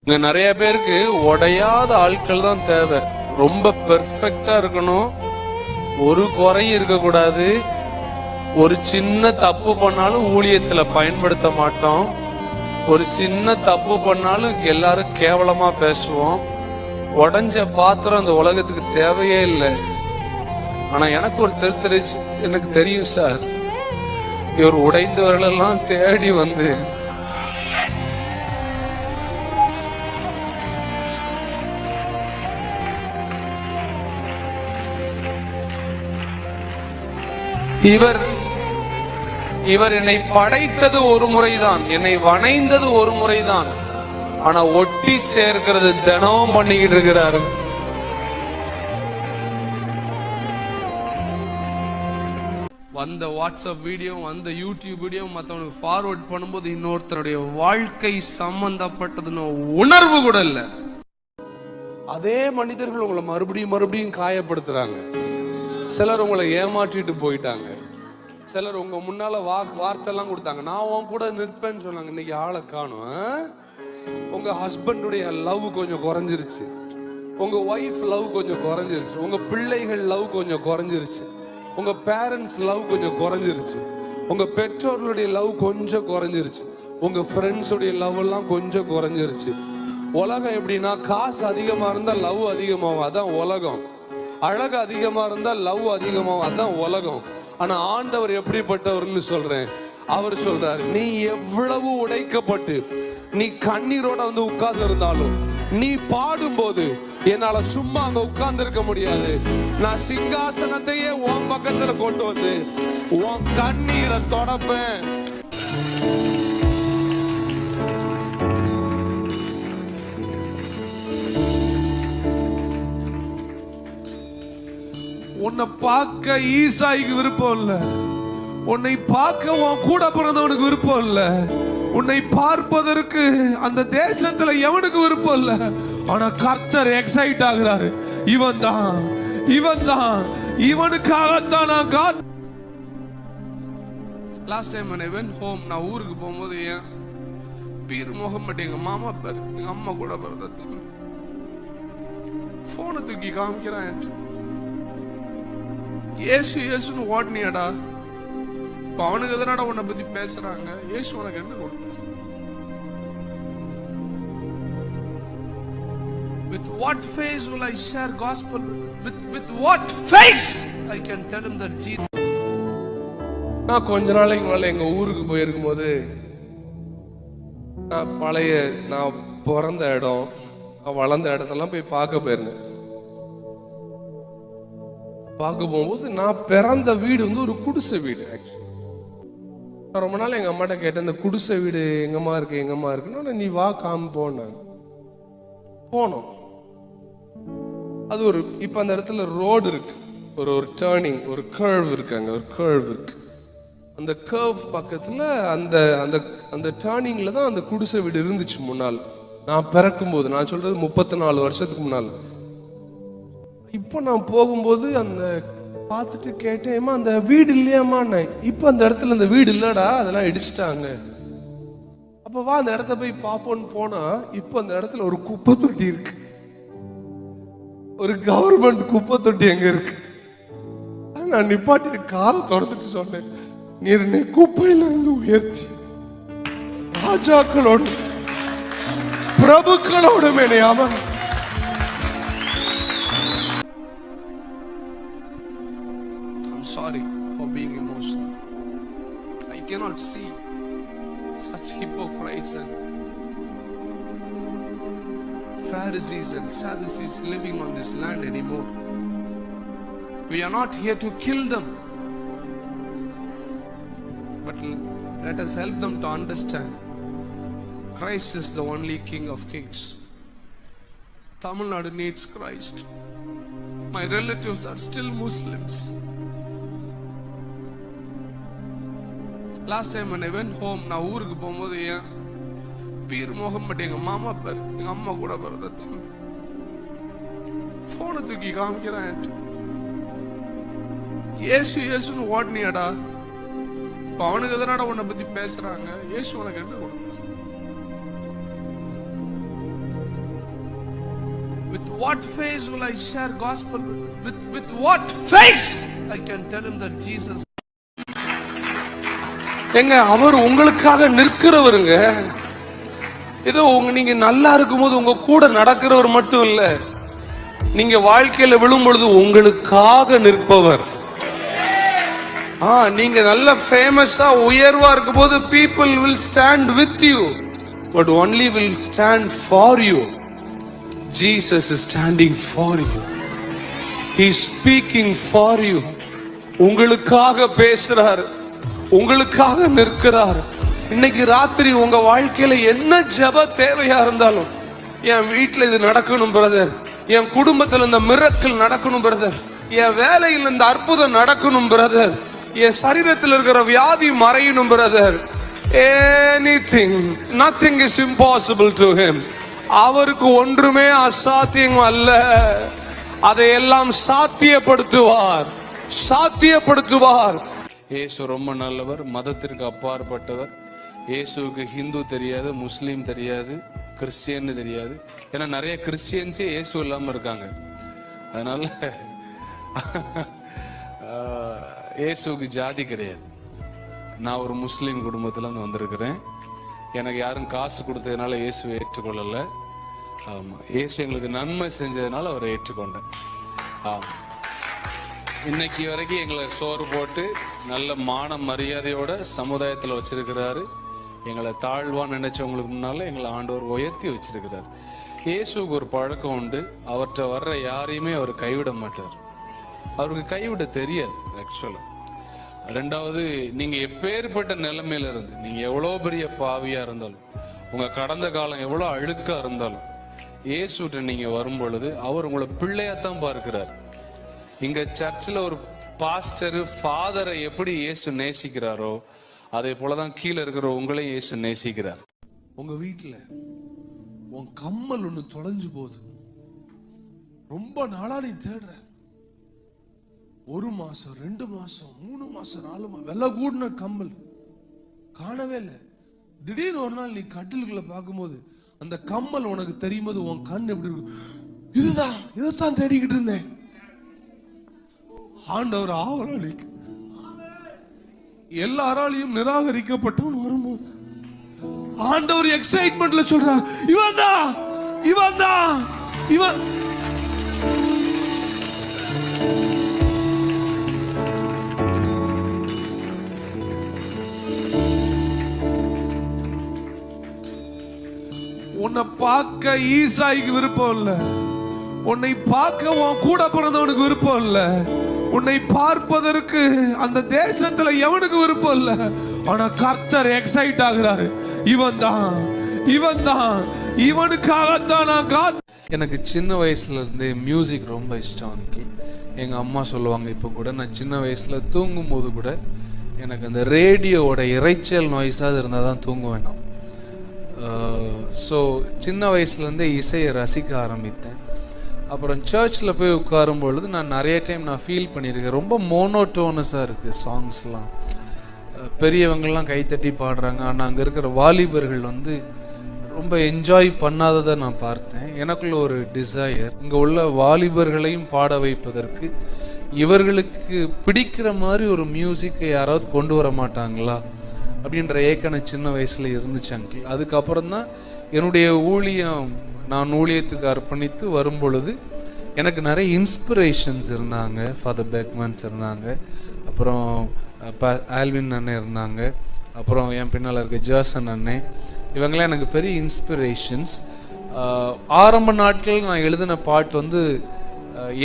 இங்க நிறைய பேருக்கு உடையாத ஆட்கள் தான் தேவை. ரொம்ப பெர்ஃபெக்டா இருக்கணும், ஒரு குறையும் இருக்கக்கூடாது. ஒரு சின்ன தப்பு பண்ணாலும் ஊழியத்துல பயன்படுத்த மாட்டோம். ஒரு சின்ன தப்பு பண்ணாலும் எல்லாரும் கேவலமா பேசுவோம். உடைஞ்ச பாத்திரம் அந்த உலகத்துக்கு தேவையே இல்லை. ஆனா எனக்கு ஒரு எனக்கு தெரியும் சார், இவர் உடைந்தவர்களெல்லாம் தேடி வந்து இவர் என்னை படைத்தது ஒரு முறைதான், என்னை வணைந்தது ஒரு முறைதான். ஆனா ஒட்டி சேர்க்கிறது தினமும் பண்ணிக்கிட்டு இருக்கிறாரு. வந்த வாட்ஸ்அப் வீடியோ, வந்த யூடியூப் வீடியோ மற்றவனுக்கு ஃபார்வர்ட் பண்ணும்போது இன்னொருத்தருடைய வாழ்க்கை சம்பந்தப்பட்டதுன்னு உணர்வு கூட இல்லை. அதே மனிதர்கள் உங்களை மறுபடியும் காயப்படுத்துறாங்க. சிலர் உங்களை ஏமாற்றிட்டு போயிட்டாங்க. சிலர் உங்க முன்னால வார்த்தைலாம் கொடுத்தாங்க, நான் உன் கூட நிற்பேன்னு சொன்னாங்க. இன்னைக்கு ஆளை காணும். உங்க ஹஸ்பண்டுடைய லவ் கொஞ்சம் குறைஞ்சிருச்சு, உங்க ஒய்ஃப் லவ் கொஞ்சம் குறைஞ்சிருச்சு, உங்க பிள்ளைகள் லவ் கொஞ்சம் குறைஞ்சிருச்சு, உங்க பேரண்ட்ஸ் லவ் கொஞ்சம் குறைஞ்சிருச்சு, உங்க பெற்றோர்களுடைய லவ் கொஞ்சம் குறைஞ்சிருச்சு, உங்க ஃப்ரெண்ட்ஸுடைய லவ் எல்லாம் கொஞ்சம் குறைஞ்சிருச்சு. உலகம் எப்படின்னா, காசு அதிகமா இருந்தா லவ் அதிகமாகும், அதான் உலகம். அழகு அதிகமா இருந்தா லவ் அதிகமாகும், அதான் உலகம். ஆனா ஆண்டவர் எப்படிப்பட்டவர்னு சொல்றேன். அவர் சொல்றாரு, நீ எவ்வளவு உடைக்கப்பட்டு நீ கண்ணீரோட வந்து உட்கார்ந்து இருந்தாலும், நீ பாடும்போது என்னால சும்மா அங்க உட்கார்ந்து இருக்க முடியாது. நான் சிங்காசனத்தையே உன் பக்கத்துல கொண்டு வந்து உன் கண்ணீரை தொடப்பேன். உன்னை பார்க்க ஈசாய்க்கு விருப்பம் இல்ல, உன்னை பார்க்க உன் கூட பிறந்தவனுக்கு விருப்பம் இல்ல, உன்னை பார்ப்பதற்கு அந்த தேசத்துல எவனுக்கு விருப்பம் இல்ல. ஆனா கர்த்தர் எக்ஸைட் ஆகுறாரு. இவன் தான், இவனுக்காகத்தான் நான் காத்து. Last time when I went home, நான் ஊருக்கு போகும்போது என் பீர் முகமது, எங்க மாமா பேர், எங்க அம்மா கூட பிறந்த தம்பி, போனை தூக்கி காமிக்கிறான். இயேசுன்னு ஓடனியாடா, அவனுக்கு எதனாடா உன்னை பத்தி பேசுறாங்க? இயேசு உனக்கு என்ன கொடுத்தார்? With what face will I share gospel with what face I can tell him that Jesus. நான் கொஞ்ச நாளைக்கு மேல எங்க ஊருக்கு போயிருக்கும் போது, நான் பழைய நான் பிறந்த இடம், வளர்ந்த இடத்தெல்லாம் போய் பார்க்க போயிருந்தேன். பார்க்க போகும்போது நான் பிறந்த வீடு வந்து ஒரு குடிசை வீடு. ஆக்சுவலி ரொம்ப நாள் எங்கள் அம்மாட்ட கேட்டேன், இந்த குடிசை வீடு எங்கம்மா இருக்குன்னு. நீ வா காமிப்போன்னு போனோம். அது ஒரு இப்போ அந்த இடத்துல ரோடு இருக்கு, ஒரு டேர்னிங், ஒரு கர்வ் இருக்கு, அங்கே ஒரு கர்வ் இருக்கு. அந்த கர்வ் பக்கத்தில் அந்த அந்த அந்த டேர்னிங்கில் தான் அந்த குடிசை வீடு இருந்துச்சு முன்னால். நான் பிறக்கும்போது, நான் சொல்றது 34 வருஷத்துக்கு முன்னால். இப்போ நான் போகும்போது அந்த பார்த்துட்டு கேட்டேன், அந்த வீடு இல்லையாம்மா? இப்போ அந்த இடத்துல அந்த வீடு இல்லடா, அதெல்லாம் இடிச்சிட்டாங்க. அப்போ வா அந்த இடத்த போய் பார்ப்போன்னு போனா, இப்போ அந்த இடத்துல ஒரு குப்பை தொட்டி இருக்கு, ஒரு கவர்மெண்ட் குப்பை தொட்டி எங்க இருக்கு. நான் நிப்பாட்டிட்டு காரை தொடர்ந்துட்டு சொன்னேன், நீர் என்னை குப்பையில இருந்து உயர்த்தி ராஜாக்களோடு பிரபுக்களோடு மேனையாம. Sorry for being emotional. I cannot see such hypocrites and Pharisees and Sadducees living on this land anymore. We are not here to kill them, but let us help them to understand Christ is the only King of Kings. Tamil Nadu needs Christ. My relatives are still Muslims. Last time when I went home, நான் ஊருக்கு போகும்போது என் beer Mohammed, எங்க மாமா பேர், எங்க அம்மா கூட பிறந்த தம்பி, போனை தூக்கி காமிக்கிறான். இயேசுன்னு ஓடனியாடா, அவனுக்கு எதனாடா உன்னை பத்தி பேசுறாங்க? இயேசு உனக்கு என்ன கொடுத்தார்? With what face will I share gospel with what face I can tell him that Jesus? எங்க அவர் உங்களுக்காக நிற்கிறவருங்க. ஏதோ நீங்க நல்லா இருக்கும்போது உங்க கூட நடக்கிறவர் மட்டும் இல்ல, நீங்க வாழ்க்கையில விழும் பொழுது உங்களுக்காக நிற்பவர். நீங்க நல்ல ஃபேமஸா உயர்வா இருக்கும் போது people will stand with you, but only will stand for you. Jesus is standing for you. He is speaking for you. உங்களுக்காக பேசுறார், உங்களுக்காக நிற்கிறார். இன்னைக்கு ராத்திரி உங்க வாழ்க்கையில என்ன ஜெப தேவையா இருந்தாலும், என் வீட்டுல இது நடக்கணும் பிரதர், என் குடும்பத்துல இந்த மிரக்கல் நடக்கணும் பிரதர், என் வேலையில் இந்த அற்புதம் நடக்கணும் பிரதர், என் சரீரத்தில் இருக்கிற வியாதி மறையணும் brother, anything, nothing is impossible to him. அவருக்கு ஒன்றுமே அசாத்தியம் அல்ல. அதையெல்லாம் சாத்தியப்படுத்துவார், சாத்தியப்படுத்துவார். இயேசு ரொம்ப நல்லவர், மதத்திற்கு அப்பாற்பட்டவர். இயேசுவுக்கு ஹிந்து தெரியாது, முஸ்லீம் தெரியாது, கிறிஸ்டியன் தெரியாது. ஏன்னா நிறைய கிறிஸ்டியன்ஸே இயேசு இல்லாம இருக்காங்க. அதனால இயேசுக்கு ஜாதி கிடையாது. நான் ஒரு முஸ்லீம் குடும்பத்துல இருந்து வந்திருக்கிறேன். எனக்கு யாரும் காசு கொடுத்ததுனால இயேசுவை ஏற்றுக்கொள்ளல. ஆமா, இயேசு எங்களுக்கு நன்மை செஞ்சதுனால அவரை ஏற்றுக்கொண்டேன். இன்னைக்கு வரைக்கும் எங்களை சோறு போட்டு நல்ல மான மரியாதையோட சமுதாயத்தில் வச்சிருக்கிறாரு. எங்களை தாழ்வா நினைச்சவங்களுக்கு முன்னால எங்களை ஆண்டவர் உயர்த்தி வச்சிருக்கிறார். இயேசுக்கு ஒரு பழக்கம் உண்டு, அவர்கிட்ட வர்ற யாரையுமே அவர் கைவிட மாட்டார். அவருக்கு கைவிட தெரியாது ஆக்சுவலா. ரெண்டாவது, நீங்க எப்பேற்பட்ட நிலைமையில இருந்து, நீங்க எவ்வளவு பெரிய பாவியா இருந்தாலும், உங்க கடந்த காலம் எவ்வளவு அழுக்கா இருந்தாலும், இயேசுட்ட நீங்க வரும் பொழுது அவர் உங்களை பிள்ளையாத்தான் பார்க்கிறார். இங்க சர்ச்சில் ஒரு பாஸ்டர் ஃபாதரை எப்படி இயேசு நேசிக்கிறாரோ அதே போலதான் கீழே இருக்கிற உங்களையும் இயேசு நேசிக்கிறார். உங்க வீட்டுல உன் கம்மல் ஒண்ணு தொலைஞ்சு போகுது, ரொம்ப நாளா நீ தேடுற, 1 மாசம் 2 மாசம் 3 மாசம் 4 மாசம் வெள்ள கூடின கம்மல் காணவே இல்லை. திடீர்னு ஒரு நாள் நீ கட்டிலுக்குள்ள பார்க்கும்போது அந்த கம்மல் உனக்கு தெரியும் போது உன் கண் எப்படி இருக்கும்? இதுதான், இதைத்தான் தேடிக்கிட்டு இருந்தேன். ஆண்டவர் ஆவலாளிக்கு எல்லாராலையும் நிராகரிக்கப்பட்டவன் வரும்போது ஆண்டவர் எக்ஸைட்மெண்ட்ல சொல்றார், இவன் தான், இவன் தான், இவன். உன்னை பார்க்க ஈசாய்க்கு விருப்பம் இல்ல, உன்னை பார்க்க உன் கூட பிறந்தவனுக்கு விருப்பம் இல்ல, உன்னை பார்ப்பதற்கு அந்த தேசத்துல எவனுக்கு விருப்பம் இல்ல. ஆனா கர்த்தர் எக்ஸைட் ஆகுறாரு, இவன் தான், இவன் தான், இவனுக்காகத்தான் நான். எனக்கு சின்ன வயசுல இருந்தே மியூசிக் ரொம்ப இஷ்டம். எங்க அம்மா சொல்லுவாங்க, இப்போ கூட நான் சின்ன வயசுல தூங்கும் போது கூட எனக்கு அந்த ரேடியோவோட இறைச்சல் நாய்ஸாக இருந்தால் தான் தூங்குவேன் நான். ஸோ சின்ன வயசுலேருந்தே இசையை ரசிக்க ஆரம்பித்தேன். அப்புறம் சர்ச்சில் போய் உட்காரும் பொழுது நான் நிறைய டைம் நான் ஃபீல் பண்ணியிருக்கேன், ரொம்ப மோனோட்டோனஸாக இருக்குது சாங்ஸ்லாம். பெரியவங்கள்லாம் கைத்தட்டி பாடுறாங்க, ஆனால் அங்கே இருக்கிற வாலிபர்கள் வந்து ரொம்ப என்ஜாய் பண்ணாததை நான் பார்த்தேன். எனக்குள்ள ஒரு டிசையர், இங்கே உள்ள வாலிபர்களையும் பாட வைப்பதற்கு இவர்களுக்கு பிடிக்கிற மாதிரி ஒரு மியூசிக்கை யாராவது கொண்டு வர மாட்டாங்களா அப்படின்ற ஏக்கணம் சின்ன வயசுல இருந்துச்சு அங்கிள். அதுக்கப்புறம் தான் என்னுடைய ஊழியம், நான் ஊழியத்துக்கு அர்ப்பணித்து வரும் பொழுது எனக்கு நிறைய இன்ஸ்பிரேஷன்ஸ் இருந்தாங்க. ஃபாதர் பெக்மன்ஸ் இருந்தாங்க, அப்புறம் ஆல்வின் அண்ணன் இருந்தாங்க, அப்புறம் என் பின்னால் இருக்க ஜாசன் அண்ணன், இவங்களாம் எனக்கு பெரிய இன்ஸ்பிரேஷன்ஸ். ஆரம்ப நாட்கள் நான் எழுதின பாட்டு வந்து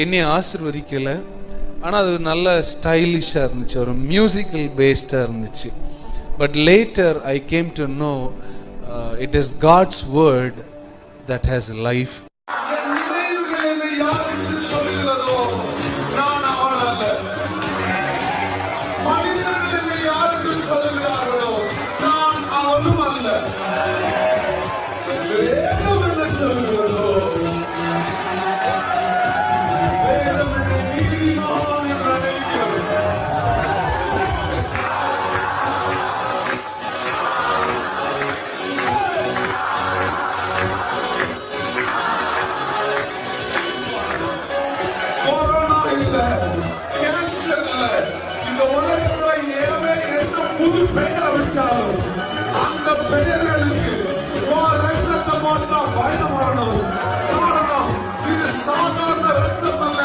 என்னை ஆசிர்வதிக்கலை, ஆனால் அது நல்ல ஸ்டைலிஷாக இருந்துச்சு, ஒரு மியூசிக்கல் பேஸ்டாக இருந்துச்சு. But later I came to know it is God's word that has life. புது பெயரை வச்சாலும் அந்த பெயர்களுக்கு ரத்தத்தை மாற்றா பயணம் வரணும். காரணம் இது சாதாரண ரத்தம் அல்ல.